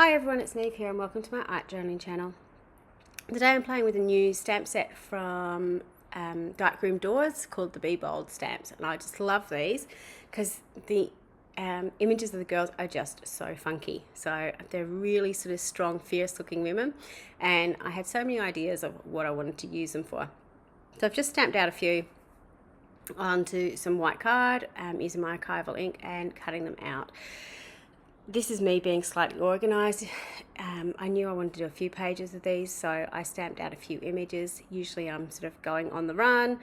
Hi everyone, it's Niamh here and welcome to my art journaling channel. Today I'm playing with a new stamp set from Darkroom Doors called the Be Bold stamps, and I just love these because the images of the girls are just so funky. So they're really sort of strong, fierce looking women, and I had so many ideas of what I wanted to use them for. So I've just stamped out a few onto some white card using my archival ink and cutting them out. This is me being slightly organised. I knew I wanted to do a few pages of these, so I stamped out a few images. Usually I'm sort of going on the run,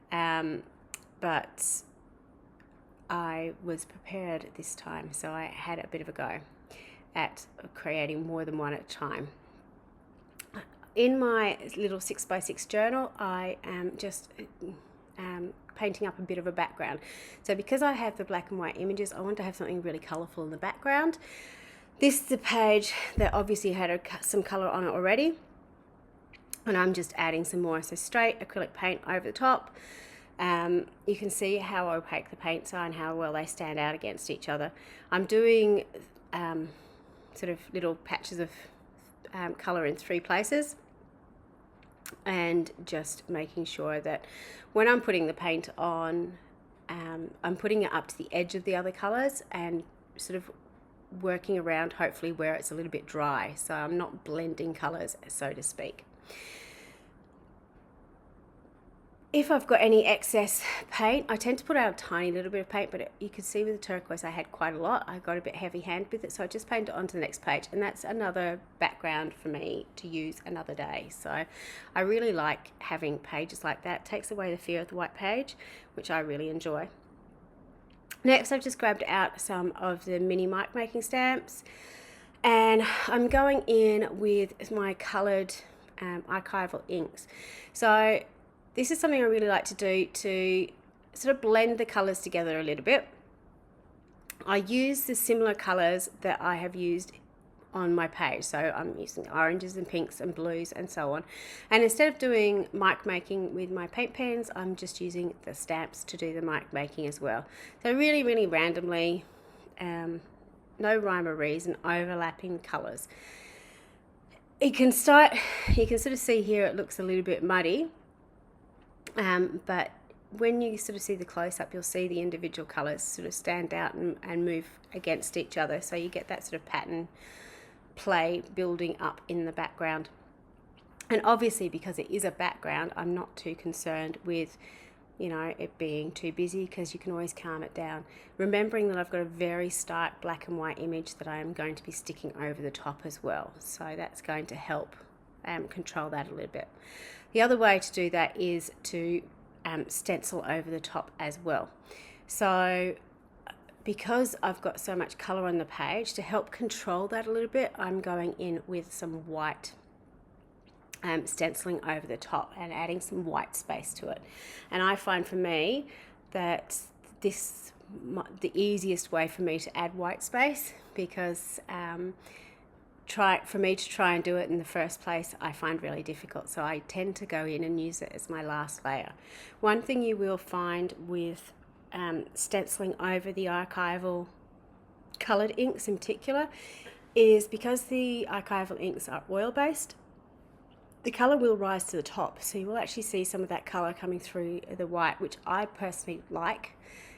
but I was prepared this time, so I had a bit of a go at creating more than one at a time. In my little 6x6 journal, I am just painting up a bit of a background. So because I have the black and white images, I want to have something really colourful in the background. This is the page that obviously had some colour on it already, and I'm just adding some more. So straight acrylic paint over the top. You can see how opaque the paints are and how well they stand out against each other. I'm doing sort of little patches of colour in 3 places, and just making sure that when I'm putting the paint on, I'm putting it up to the edge of the other colours and sort of working around hopefully where it's a little bit dry, so I'm not blending colours, so to speak. If I've got any excess paint, I tend to put out a tiny little bit of paint, but you can see with the turquoise I had quite a lot. I got a bit heavy handed with it, so I just painted it onto the next page, and that's another background for me to use another day. So I really like having pages like that. It takes away the fear of the white page, which I really enjoy. Next, I've just grabbed out some of the mini mic making stamps, and I'm going in with my coloured archival inks. So this is something I really like to do to sort of blend the colours together a little bit. I use the similar colours that I have used on my page. So I'm using oranges and pinks and blues and so on. And instead of doing mic making with my paint pens, I'm just using the stamps to do the mic making as well. So really, really randomly, no rhyme or reason, overlapping colours. You can sort of see here it looks a little bit muddy. But when you sort of see the close-up, you'll see the individual colours sort of stand out and move against each other. So you get that sort of pattern play building up in the background. And obviously, because it is a background, I'm not too concerned with, it being too busy, because you can always calm it down. Remembering that I've got a very stark black and white image that I am going to be sticking over the top as well. So that's going to help control that a little bit. The other way to do that is to stencil over the top as well. So because I've got so much colour on the page, to help control that a little bit, I'm going in with some white stenciling over the top and adding some white space to it. And I find for me that the easiest way for me to add white space, because for me to try and do it in the first place, I find really difficult. So I tend to go in and use it as my last layer. One thing you will find with stenciling over the archival coloured inks in particular is, because the archival inks are oil-based, the colour will rise to the top. So you will actually see some of that colour coming through the white, which I personally like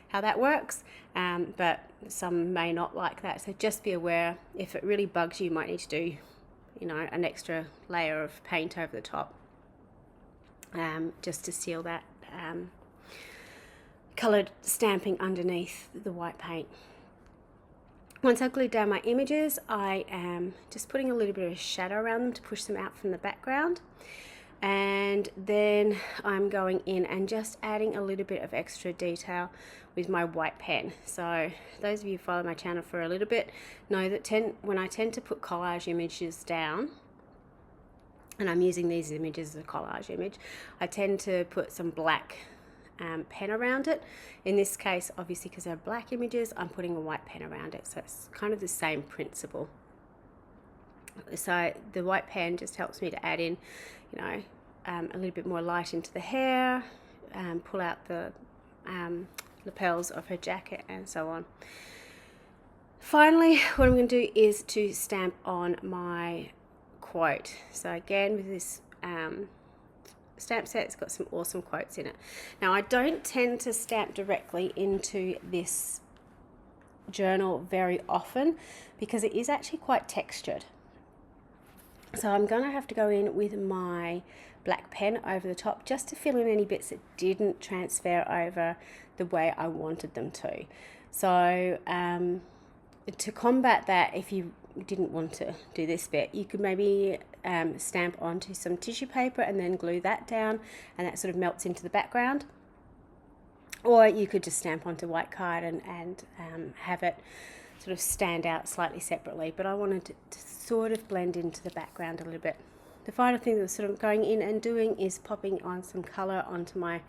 how that works, but some may not like that. So just be aware, if it really bugs you, you might need to do, an extra layer of paint over the top, just to seal that coloured stamping underneath the white paint. Once I've glued down my images, I am just putting a little bit of shadow around them to push them out from the background. And then I'm going in and just adding a little bit of extra detail with my white pen. So those of you who follow my channel for a little bit know that when I tend to put collage images down, and I'm using these images as a collage image, I tend to put some black pen around it. In this case, obviously because they're black images, I'm putting a white pen around it. So it's kind of the same principle. So the white pen just helps me to add in, a little bit more light into the hair, pull out the lapels of her jacket and so on. Finally, what I'm going to do is to stamp on my quote. So again, with this stamp set, it's got some awesome quotes in it. Now, I don't tend to stamp directly into this journal very often because it is actually quite textured. So I'm going to have to go in with my black pen over the top just to fill in any bits that didn't transfer over the way I wanted them to. So to combat that, if you didn't want to do this bit, you could maybe stamp onto some tissue paper and then glue that down, and that sort of melts into the background. Or you could just stamp onto white card and have it sort of stand out slightly separately, but I wanted to sort of blend into the background a little bit. The final thing that's sort of going in and doing is popping on some colour onto my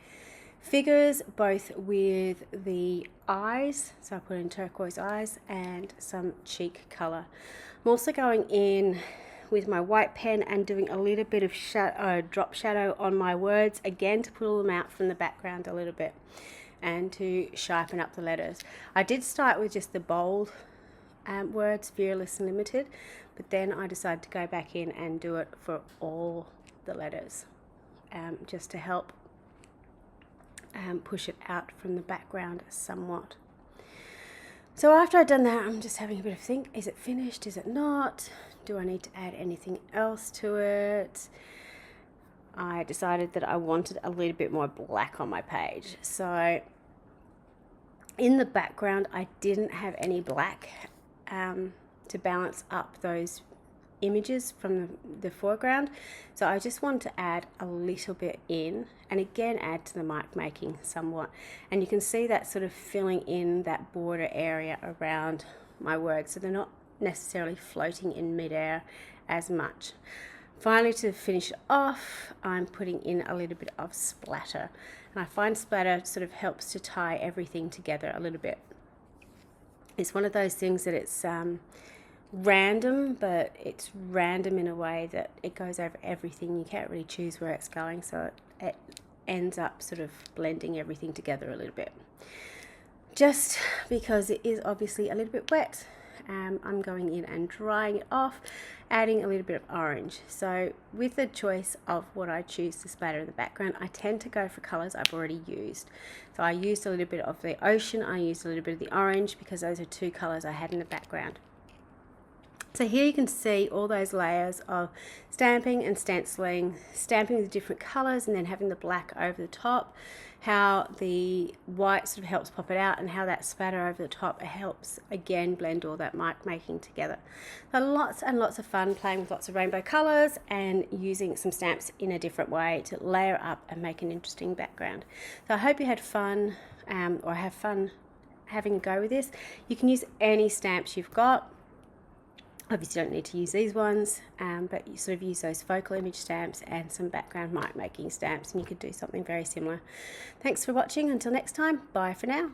figures, both with the eyes, so I put in turquoise eyes, and some cheek colour. I'm also going in with my white pen and doing a little bit of drop shadow on my words, again to pull them out from the background a little bit and to sharpen up the letters. I did start with just the bold words, fearless and limited, but then I decided to go back in and do it for all the letters, just to help push it out from the background somewhat. So after I've done that, I'm just having a bit of think, is it finished, is it not? Do I need to add anything else to it? I decided that I wanted a little bit more black on my page. So in the background, I didn't have any black to balance up those images from the foreground. So I just want to add a little bit in, and again add to the mark making somewhat. And you can see that sort of filling in that border area around my words, so they're not necessarily floating in midair as much. Finally, to finish off, I'm putting in a little bit of splatter, and I find splatter sort of helps to tie everything together a little bit. It's one of those things that it's random, but it's random in a way that it goes over everything. You can't really choose where it's going, so it ends up sort of blending everything together a little bit. Just because it is obviously a little bit wet, I'm going in and drying it off, adding a little bit of orange. So with the choice of what I choose to splatter in the background, I tend to go for colours I've already used. So I used a little bit of the ocean, I used a little bit of the orange, because those are two colours I had in the background. So here you can see all those layers of stamping and stenciling, stamping with different colours and then having the black over the top, how the white sort of helps pop it out, and how that splatter over the top helps again blend all that mark making together. So lots and lots of fun playing with lots of rainbow colours and using some stamps in a different way to layer up and make an interesting background. So I hope you had fun or have fun having a go with this. You can use any stamps you've got. Obviously you don't need to use these ones, but you sort of use those focal image stamps and some background mark making stamps, and you could do something very similar. Thanks for watching. Until next time, bye for now.